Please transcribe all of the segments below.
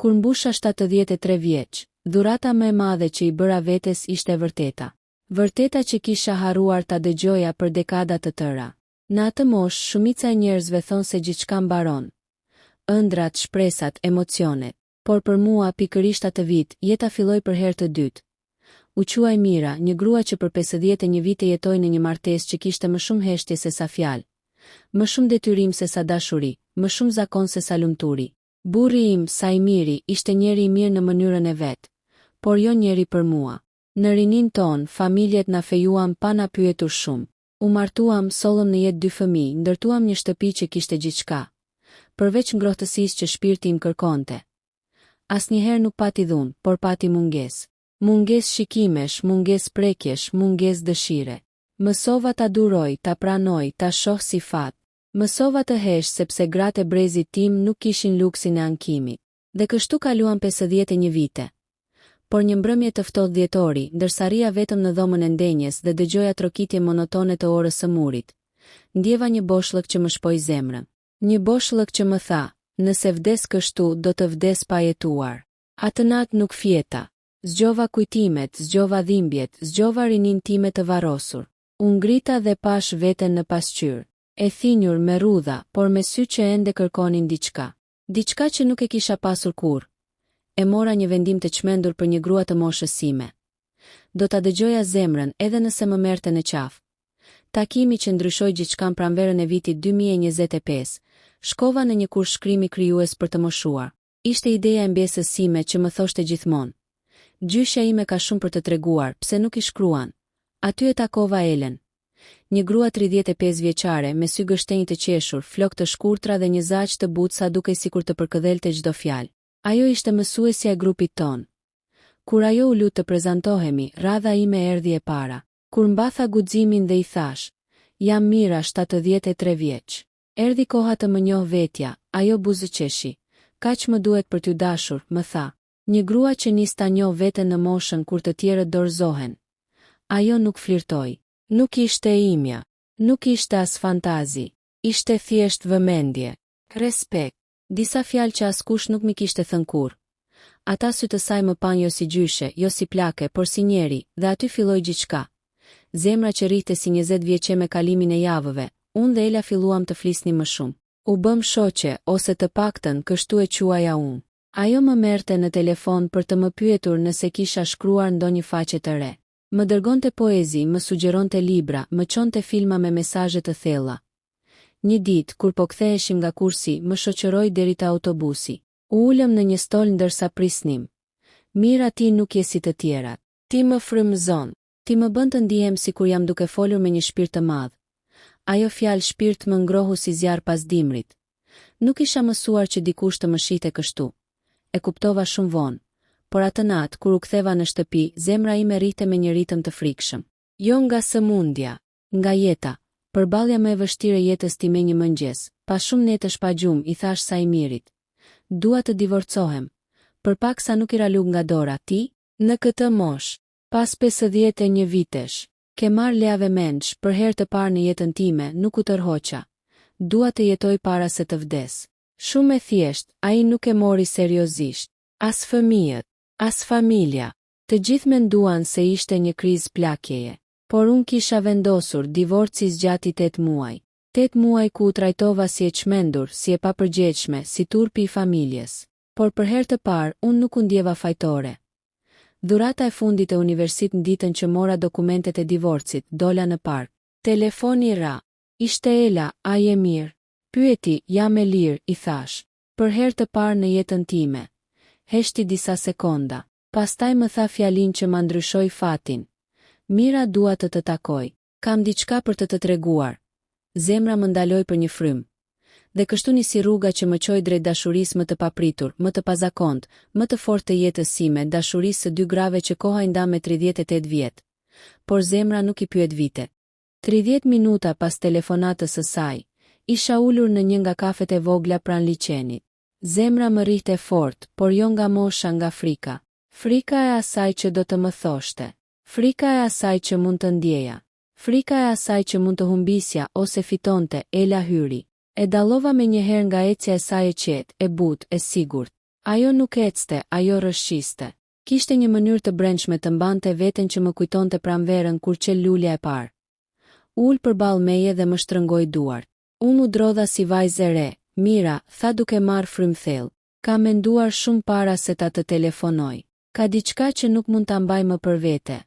Kur mbusha 73 vjeç, dhurata më e madhe që i bëra vetes ishte e vërteta. Vërteta që kisha harruar ta dëgjoja për dekada të tëra. Në atë moshë, shumica e njerëzve thonë se gjithçka mbaron. Ëndrat, shpresat, emocionet. Por për mua, pikërisht atë vit, jeta filloi për herë të dytë. U quaj Mira, një grua që për 51 vite jetoi në një martesë që kishte më shumë heshtje se sa fjalë, më shumë detyrim se sa dashuri, më shumë zakon se sa lumturi. Burri im, Sajmiri, ishte njeri i mirë në mënyrën e vet, por jo njeri për mua. Në rinin ton, familjet na fejuam pa na pyetur shumë. U martuam, sollëm në jetë 2 fëmijë, ndërtuam një shtëpi që kishte gjithçka, përveç ngrohtësisë që shpirti im kërkonte. Asnjëherë nuk pati dhunë, por pati mungesë. Mungesë shikimesh, mungesë prekjesh, mungesë dëshire. Mësova ta duroj, ta pranoj, ta shoh si fat. Mësova të hesh sepse gratë e brezit tim nuk kishin luksin e ankimit. Dhe kështu kaluam 51 vite. Por një mbrëmje të ftohtë dhjetori, ndërsa rria vetëm në dhomën e ndenjes dhe dëgjoja trokitje monotone të orës së murit, ndjeva një boshllëk që më shpoi zemrën. Një boshllëk që më tha, nëse vdes kështu, do të vdes pa jetuar. Atë natë nuk fjeta. Zgjova kujtimet, zgjova dhimbjet, zgjova rinin time të varrosur. U ngrita dhe pash veten në pasqyrë. E thinjur me rrudha, por me sy që ende kërkonin diçka. Diçka që nuk e kisha pasur kurrë. E mora një vendim të çmendur për një grua të moshës sime. Do ta dëgjoja zemrën edhe nëse më merrte në qafë. Takimi që ndryshoi gjithçka pranverën e vitit 2025, shkova në një kurs shkrimi krijues për të moshuar. Ishte ideja e mbjesës sime që më thoshte gjithmonë. Gjyshja ime ka shumë për të treguar, pse nuk i shkruan. Aty e takova Elen. Një grua 35 vjeçare me sy gështenj të qeshur, flokë të shkurtra dhe një zaq të butë sa dukej sikur të përkëdhelte çdo fjalë. Ajo ishte mësuesja e grupit ton. Kur ajo u lut të prezantohemi, radha ime erdhi e para. Kur mbatha guximin dhe i thash, jam Mira, 73 vjeç. Erdhi koha të më njoh vetja, ajo buzëqeshi. Kaq më duhet për t'ju dashur, më tha. Një grua që nis ta njoh veten në moshën kur të tjerët dorëzohen. Ajo nuk flirtoi. Nuk ishte e imja. Nuk ishte as fantazi. Ishte thjesht vëmendje. Respekt. Disa fjalë që askush nuk mi kishte thënë kurrë. Ata sy të saj më pan jo si gjyshe, jo si plake, por si njeri, dhe aty filloi gjithçka. Zemra që rrihte si 20 vjeçe me kalimin e javëve, unë dhe Ela filluam të flisnim më shumë. U bëm shoqe, ose të paktën kështu e quaja unë. Ajo më merrte në telefon për të më pyetur nëse kisha shkruar ndonjë faqe të re. Më dërgonte poezi, më sugjeronte libra, më çonte filma me mesazhe të thella. Një ditë, kur po ktheheshim nga kursi, më shoqëroi deri te autobusi. U ulëm në një stol ndërsa prisnim. Mira, ti nuk je si të tjerat. Ti më frymëzon. Ti më bën të ndihem sikur jam duke folur me një shpirt të madh. Ajo fjalë shpirt më ngrohu si zjarr pas dimrit. Nuk isha mësuar që dikush të më shihte kështu. E kuptova shumë vonë. Por atë natë, kur u ktheva në shtëpi, zemra ime rrihte me një ritëm të frikshëm. Jo nga sëmundja, nga jeta. Përballja më e vështirë e jetës time një mëngjes, pas shumë netësh pa gjumë, i thash Sajmirit. Dua të divorcohem. Përpaksa nuk i ralug nga dora, ti? Në këtë moshë, pas 51 vitesh, ke marrë leave mendsh, për herë të parë në jetën time, nuk u tërhoqa. Dua të jetoj para se të vdes. Shumë e thjesht, ai nuk e mori seriozisht. As fëmijët, as familja. Të gjithë menduan se ishte një krizë plakjeje. Por unë kisha vendosur divorci zgjati 8 muaj. 8 muaj ku u trajtova si e çmendur, si e papërgjegjshme, si turpi i familjes. Por për herë të parë, unë nuk u ndjeva fajtore. Dhurata e fundit e universit në ditën që mora dokumentet e divorcit, dola në park. Telefoni ra. Ishte Ela, a je mirë? Pyeti, jam e lirë, i thash. Për herë të parë në jetën time. Heshti disa sekonda. Pastaj më tha fjalin që ma ndryshoi fatin. Mira, dua të të takoj. Kam diçka për të treguar. Zemra më ndaloi për një frym. Dhe kështu nisi rruga që më çoi drejt dashurisë më të papritur, më të pazakont, më të fortë të jetës sime, dashurisë së 2 grave që koha i nda me 38 vjet. Por zemra nuk i pyet vite. 30 minuta pas telefonatës së saj, isha ulur në një nga kafet e vogla pranë liçenit. Zemra më rrihte fort, por jo nga mosha, nga frika. Frika e asaj që do të më thoshte. Frika e asaj që mund të ndjeja. Frika e asaj që mund të humbisja ose fitonte. Ela hyri. E dallova me njëherë nga ecja e saj e qetë, e butë, e sigurt. Ajo nuk ecte, ajo rrëshqiste. Kishte një mënyrë të brendshme të mbante veten që më kujtonte pranverën kur qel lulja e parë. Ul përballë meje dhe më shtrëngoi duart. Unë u drodha si vajzë e re. Mira, tha duke marrë frymë thellë. Ka menduar shumë para se ta të telefonoj. Ka diçka që nuk mund ta mbaj më për vete.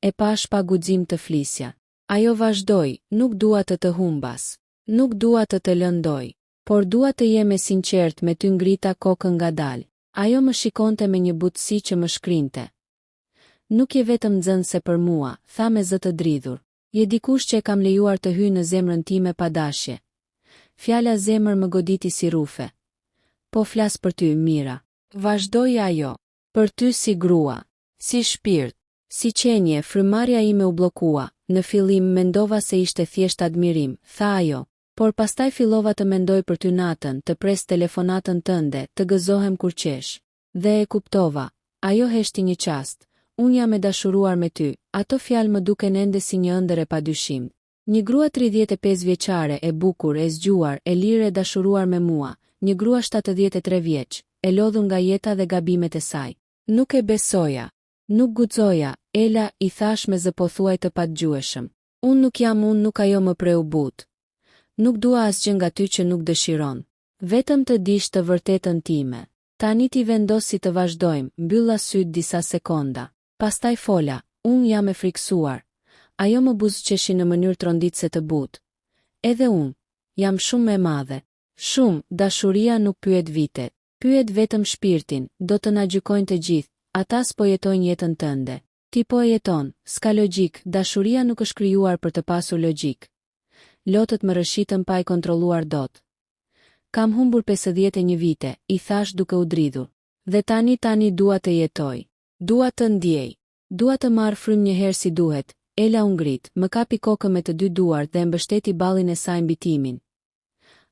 E pash pa guxim të flisja. Ajo vazhdoi, nuk dua të humbas. Nuk dua të lëndoj. Por dua të jem e sinqert me ty, ngrita kokën ngadalë. Ajo më shikonte me një butësi që më shkrinte. Nuk je vetëm nxënëse për mua, tha me zë të dridhur. Je dikush që e kam lejuar të hyjë në zemrën time pa dashje. Fjala zemër më goditi si rufe. Po flas për ty, Mira. Vazhdoi ajo. Për ty si grua, si shpirt, si qenje. Frymarrja ime u bllokua. Në fillim mendova se ishte thjesht admirim, tha ajo. Por pastaj fillova të mendoj për ty natën, të pres telefonatën tënde, të gëzohem kur qesh. Dhe e kuptova. Ajo heshti një qast. Unë jam e dashuruar me ty. Ato fjalë më duken ende si një ëndër e padyshim. Një grua 35 vjeçare, e bukur, e zgjuar, e lirë, e dashuruar me mua. Një grua 73 vjeç, e lodhur nga jeta dhe gabimet e saj. Nuk e besoja. Nuk guxoja, Ela, i thash me zë pothuaj të patgjueshëm. Unë nuk jam unë, nuk ajo më preu but. Nuk dua asgjë nga ty që nuk dëshiron. Vetëm të dish të vërtetën time. Tani ti vendosi të vazhdojmë, mbylla syt disa sekonda. Pastaj fola, unë jam e friksuar. Ajo më buzëqeshi në mënyrë tronditse të butë. Edhe unë, jam shumë e madhe. Shumë, dashuria nuk pyet vitet. Pyet vetëm shpirtin, do të na gjykojnë të gjithë, ata s'po jetojnë jetën tënde. Ti po e jeton, s'ka logjik, dashuria nuk është krijuar për të pasur logjik. Lotët më rëshitën pa i kontrolluar dot. Kam humbur 51 vite, i thash duke u dridhur. Dhe tani dua të jetoj. Dua të ndjej. Dua të marr frymë një herë si duhet. Ela u ngrit, më kapi kokën me të dy duart dhe mbështeti ballin e saj mbi timin.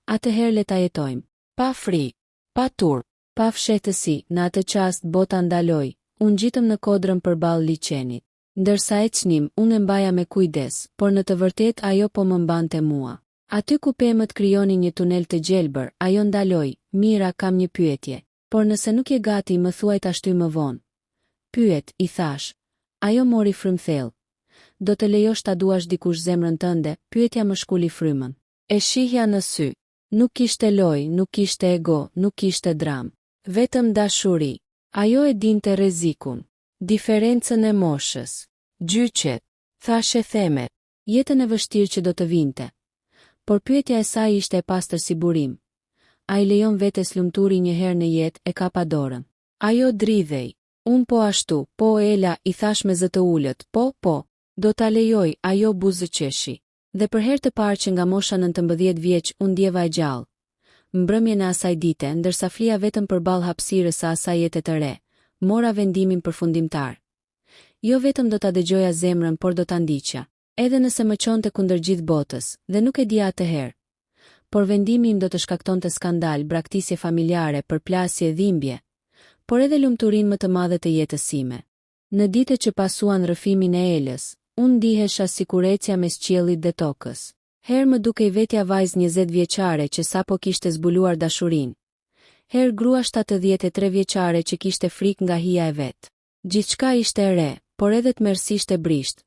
Atëherë le ta jetojmë. Pa frikë, pa turp, pa fshehtësi. Në atë çast bota ndaloi. Unë gjitëm në kodrën përballë liçenit. Ndërsa ecnim, unë e mbaja me kujdes, por në të vërtet ajo po më mbante mua. Aty ku pemët krijonin një tunel të gjelbër, ajo ndaloi, Mira, kam një pyetje. Por nëse nuk je gati, më thuaj ta shtyj më vonë. Pyet, i thash. Ajo mori frymë thellë. Do të lejosh ta duash dikush zemrën tënde? Pyetja më shkuli frymën. E shihja në sy. Nuk kishte lojë, nuk kishte ego, nuk kishte dram. Vetëm dashuri. Ajo e dinte rrezikun. Diferencën e moshës. Gjyqet. Thashe themet. Jetën e vështirë që do të vinte. Por pyetja e saj ishte e pastër si burim. A i lejon vetes lumturi një herë në jetë, e kapa dorën. Ajo dridhej. Unë po ashtu, po Ela, i thash me zë të ulët, po. Do ta lejoj, ajo buzëqeshi. Dhe për herë të parë që nga mosha 19 vjeç unë ndjeva e gjallë. Mbrëmjen e asaj dite, ndërsa flia vetëm përballë hapësirës së asaj jete të re, mora vendimin përfundimtar. Jo vetëm do ta dëgjoja zemrën, por do ta ndiqja, edhe nëse më çonte kundër gjithë botës, dhe nuk e dija atëherë. Por vendimi im do të shkaktonte skandal, braktisje familjare, përplasje, dhimbje, por edhe lumturinë më të madhe të jetës sime. Në ditët që pasuan rrëfimin e Elës, unë ndihesha sigurecja mes qiellit dhe tokës. Herë më dukej vetja vajzë 20 vjeçare që sapo kishte zbuluar dashurinë. Herë grua 73 vjeçare që kishte frikë nga hija e vet. Gjithçka ishte e re, por edhe tmerrsisht e brisht.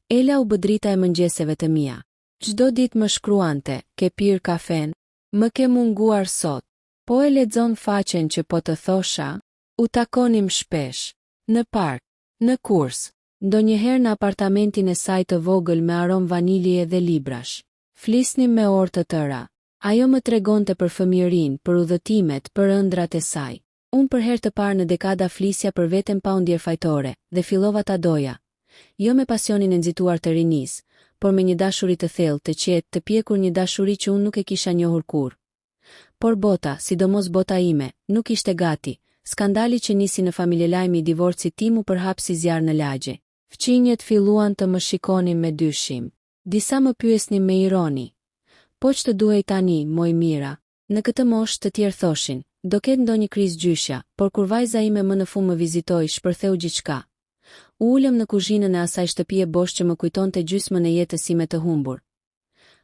Ela u bëdrita e mëngjeseve të mia. Çdo ditë më shkruante, ke pirë kafen? Më ke munguar sot. Po e lexon faqen që po të thosha? U takonim shpesh. Në park, në kurs. Ndonjëherë në apartamentin e saj të vogël me aromë vanilje dhe librash. Flisnim me orë të tëra. Ajo më tregonte për fëmijërinë, për udhëtimet, për ëndrat e saj. Unë për herë të parë në dekada flisja për veten pa undjer fajtore, dhe fillova ta doja. Jo me pasionin e nxituar të rinisë, por me një dashuri të thellë, të qetë, të pjekur, një dashuri që unë nuk e kisha njohur kurrë. Por bota, sidomos bota ime, nuk ishte gati. Skandali që nisi në familjelajmi i divorcit tim u përhap si zjarr në lagje. Fqinjet filluan të më shikonin me dyshim. Disa më pyesnin me ironi. Po ç'të duhej tani, moj Mira? Në këtë moshë të tjerë thoshin, do ketë ndonjë krizë gjyshja, por kur vajza ime më në fund më vizitoi, shpërtheu gjithçka. U ulëm në kuzhinën e asaj shtëpie bosh që më kujtonte gjysmën e jetës sime të humbur.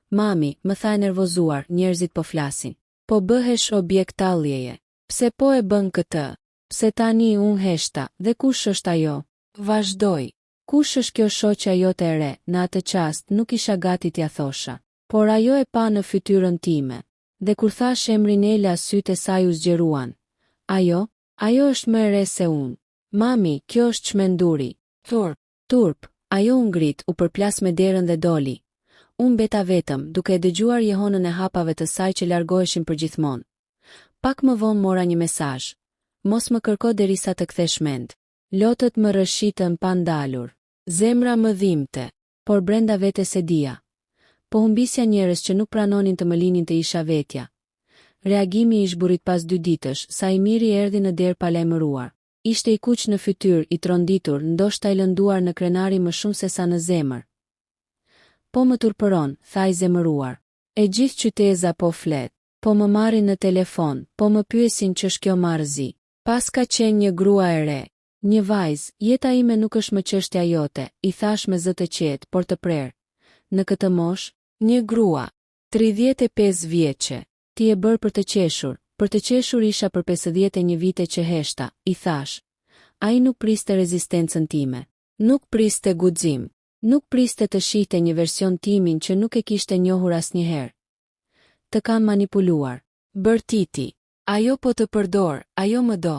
Mami, më tha e nervozuar, njerëzit po flasin. Po bëhesh objekt talljeje. Pse po e bën këtë? Pse tani unë heshta, dhe kush është ajo? Vazhdoj. Kush është kjo shoqja jote e re? Në atë qast nuk isha gati t'ja thosha. Por ajo e pa në fytyrën time. Dhe kur thash emrin Ela, sytë e saj u zgjeruan. Ajo është më e re se unë. Mami, kjo është çmenduri. Turp, ajo u ngrit, u përplas me derën dhe doli. Unë beta vetëm, duke e dëgjuar jehonën e hapave të saj që largoheshin përgjithmonë. Pak më vonë mora një mesazh. Mos më kërko derisa të kthesh mend. Lotët më rëshitën pa ndalur. Zemra më dhimbte, por brenda vetes e dija. Po humbisja njerëz që nuk pranonin të më linin të isha vetja. Reagimi i zhburit pas 2 ditësh, sa i miri erdhi në derë pa lajmëruar. Ishte i kuq në fytyrë, i tronditur, ndoshta i lënduar në krenari më shumë se sa në zemër. Po më turpëron, tha i zemëruar. E gjithë qyteza po flet, po më marrin në telefon, po më pyesin ç'është kjo marrëzi. Pas ka qenë një grua e re. Një vajzë, jeta ime nuk është më çështja jote, i thash me zë të qetë, por të prerë. Në këtë moshë, një grua, 35 vjeçe, ti e bërë për të qeshur isha për 51 vite që heshta, i thash. Ai nuk priste rezistencën time, nuk priste guxim, nuk priste të shihte një version timin që nuk e kishte njohur asnjëherë. Të kam manipuluar, bërtiti, ajo po të përdor, ajo më do.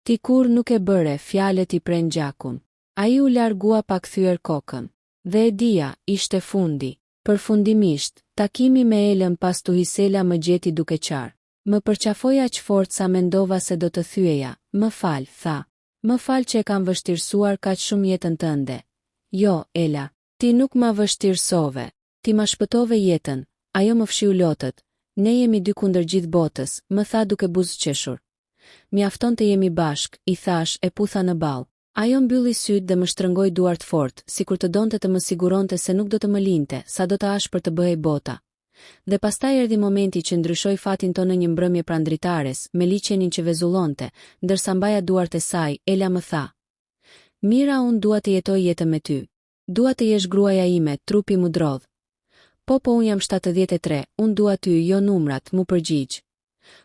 Ti kur nuk e bëre, fjalët i pren gjakun. Ai u largua pa kthyer kokën. Dhe e dija, ishte fundi. Përfundimisht, takimi me Elën pas Tuhisela më gjeti duke qarë. Më përqafoja aq fort sa mendova se do të thyeja. Më fal, tha. Më fal që e kam vështirësuar kaq shumë jetën tënde. Jo, Ela, ti nuk ma vështirësove. Ti ma shpëtove jetën. Ajo më fshiu lotët. Ne jemi dy kundër gjithë botës, më tha duke buzëqeshur. Mjafton të jemi bashk, i thash, e putha në ball. Ajo mbylli sytë dhe më shtrëngoi duart fort, sikur të donte të më siguronte se nuk do të më linte, sa do të ashpër të bëhej bota. Dhe pastaj erdhi momenti që ndryshoi fatin tonë në një mbrëmje prandritares, me liçenin që vezullonte, ndërsa mbaja duart e saj. Ela më tha: Mira, unë dua të jetoj jetën me ty. Dua të jesh gruaja ime, trupi mu drodh. Po unë jam 73, unë dua ty, jo numrat, mu përgjigj.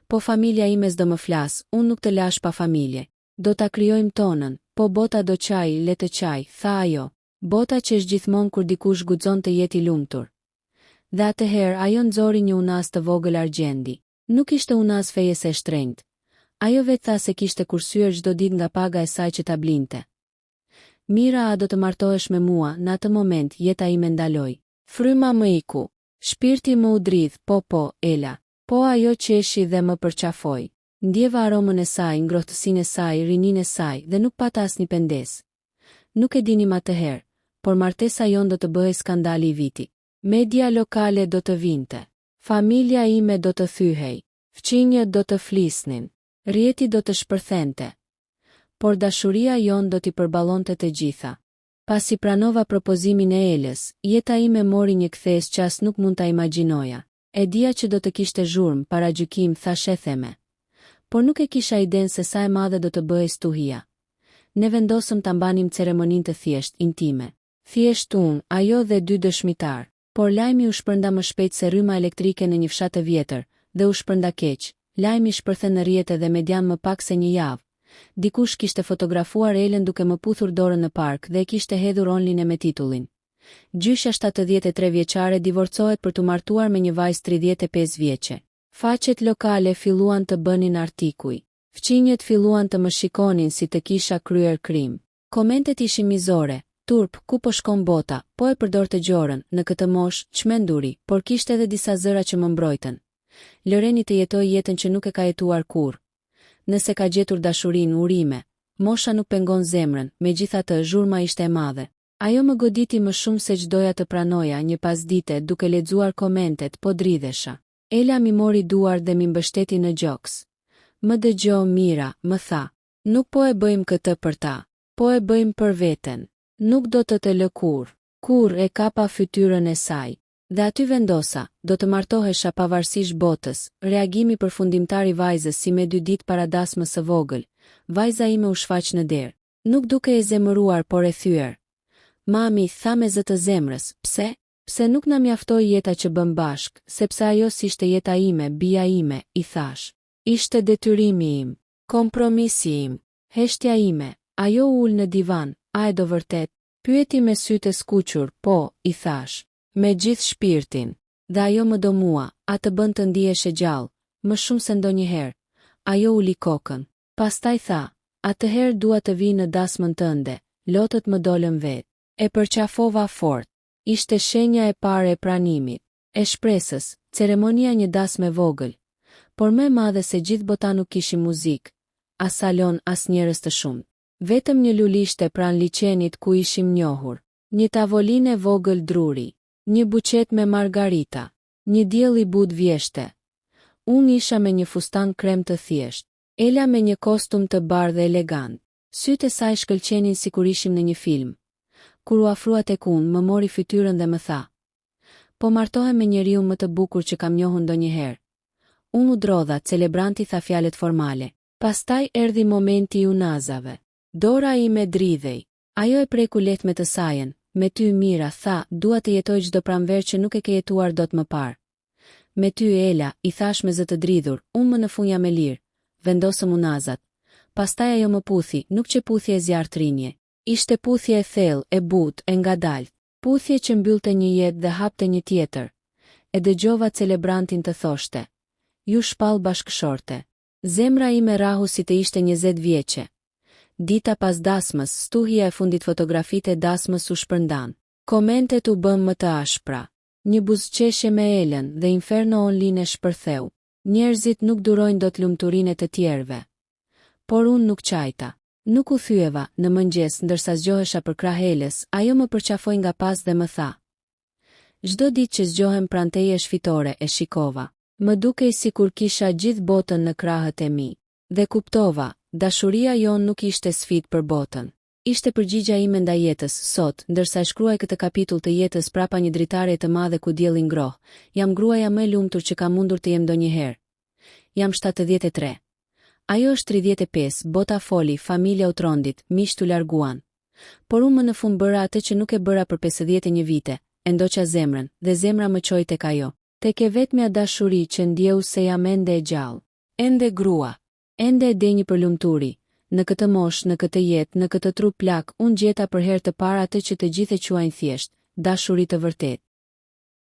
Po familja ime s'do më flas, unë nuk të lash pa familje. Do ta krijojmë tonën, po bota do qaj, le të qaj, tha ajo. Bota që është gjithmonë kur dikush guxon të jeti lumtur. Dhe atëherë ajo nxori një unas të vogël argjendi. Nuk ishte unas fejese e shtrenjtë. Ajo vetë tha se kishte kursyer çdo ditë nga paga e saj që ta blinte. Mira, a do të martohesh me mua? Në atë moment jeta ime ndaloi. Fryma më iku. Shpirti më u dridh, po, Ela. Po ajo qeshi dhe më përqafoi. Ndjeva aromën e saj, ngrohtësinë e saj, rininë e saj dhe nuk pata asnjë pendes. Nuk e dinim atëherë, por martesa jon do të bëhej skandali i vitit. Media lokale do të vinte. Familja ime do të thyhej. Fqinjët do të flisnin. Rjeti do të shpërthente. Por dashuria jon do t'i përballonte të gjitha. Pasi pranova propozimin e Elës, jeta ime mori një kthes që as nuk mund ta imagjinoja. E dija që do të kishte zhurmë, paragjykim, thash e theme. Por nuk e kisha iden se sa e madhe do të bëhej stuhia. Ne vendosëm ta mbanim ceremoninë të thjesht, intime. Thjesht unë, ajo dhe 2 dëshmitar. Por lajmi u shpërnda më shpejt se rryma elektrike në një fshat të vjetër, dhe u shpërnda keq. Lajmi shpërthen në rrjete dhe median më pak se një javë. Dikush kishte fotografuar Elën duke më puthur dorën në park dhe e kishte hedhur online me titullin: Gjyshja 73 vjeçare divorcohet për të martuar me një vajzë 35 vjeçe. Faqet lokale filluan të bënin artikuj. Fqinjët filluan të më shikonin si të kisha kryer krim. Komentet ishin mizore. Turp, ku po shkon bota? Po e përdor të gjorën, në këtë moshë, çmenduri, por kishte edhe disa zëra që më mbrojtën. Lëreni të jetoj jetën që nuk e ka jetuar kurrë. Nëse ka gjetur dashurinë, urime. Mosha nuk pengon zemrën, megjithatë zhurma ishte e madhe. Ajo më goditi më shumë se ç'doja të pranoja. Një pasdite, duke lexuar komentet, po dridhesha. Ela mi mori duar dhe mi mbështeti në gjoks. Më dëgjo, Mira, më tha. Nuk po e bëjmë këtë për ta, po e bëjmë për veten. Nuk do të të lë kur e kapa fytyrën e saj. Dhe aty vendosa, do të martohesha pavarësisht botës. Reagimi përfundimtar i vajzës si me 2 ditë para dasmës së vogël. Vajza ime u shfaq në derë. Nuk duke e zemëruar, por e thyer. Mami, tha me zë të zemrës, pse? Pse nuk na mjaftoi jeta që bëm bashk, sepse ajo s'ishte jeta ime, bija ime, i thash. Ishte detyrimi im, kompromisi im, heshtja ime. Ajo ul në divan, a e do vërtet? Pyeti me sytë e skuqur, po, i thash, me gjithë shpirtin. Dhe ajo më do mua, a të bën të ndihesh e gjallë, më shumë se ndonjëherë. Ajo uli kokën. Pastaj tha, atëherë dua të vi në dasmën tënde, lotët më dolën vetë. E përqafova fort. Ishte shenja e parë e pranimit, e shpresës, ceremonia një dasmë e vogël, por më e madhe se gjithë bota nuk kishim muzikë, as salon, as njerëz të shumë. Vetëm një lulishte pranë liçenit ku ishim njohur, një tavolinë e vogël druri, një buqet me margarita, një diell i but vjeshte. Unë isha me një fustan krem të thjesht, Ela me një kostum të bardhë dhe elegant. Sytë e saj shkëlqenin sikur ishim në një film. Kur u afrua tek unë, më mori fytyrën dhe më tha: "Po martohem me njeriu më të bukur që kam njohur ndonjëherë." Unë u drodha, celebranti tha fjalët formale. Pastaj erdhi momenti i unazave. Dora ime dridhej. Ajo e preku lehtë me të sajen. "Me ty, Mira," tha, "dua të jetoj çdo pranverë që nuk e ke jetuar dot më parë." "Me ty, Ela," i thash me zë të dridhur, "unë më në fund jam e lirë." Vendosëm unazat. Pastaj ajo më puthi, nuk që puthje e zjarrt rinje. Ishte puthje e thellë, e butë, e ngadaltë. Puthje që mbyllte një jetë dhe hapte një tjetër. E dëgjova celebrantin të thoshte: "Ju shpall bashkëshorte." Zemra ime rahu si të ishte 20 vjeçe. Dita pas dasmës, stuhja e fundit fotografitë e dasmës u shpërndan. Komentet u bën më të ashpra. Një buzëqeshje me Elen dhe Inferno online shpërtheu. Njerëzit nuk durojnë dot lumturinë të tjerëve. Por unë nuk qajta. Nuk u thyeva. Në mëngjes, ndërsa zgjohesha për krah Elës, ajo më përqafoi nga pas dhe më tha: "Çdo ditë që zgjohem pranë teje fitore." E shikova. Më dukej sikur kisha gjithë botën në krahët e mi. Dhe kuptova, dashuria jon nuk ishte sfidë për botën. Ishte përgjigja ime ndaj jetës. Sot, ndërsa e shkruaj këtë kapitull të jetës prapa një dritare të madhe ku dielli ngroh, jam gruaja më e lumtur që kam mundur të jem ndonjëherë. Jam 73. Ajo është 35, bota foli, familja u trondit, miqt u larguan. Por unë më në fund bëra atë që nuk e bëra për 51 vite, e ndoqa zemrën, dhe zemra më qoi tek ajo. Tek e vetmja dashuri që ndjeu se jam ende e gjallë, ende grua, ende e denjë për lumturi. Në këtë moshë, në këtë jetë, në këtë trup plak, unë gjeta për herë të parë atë që të gjithë e quajnë thjesht, dashuri të vërtetë.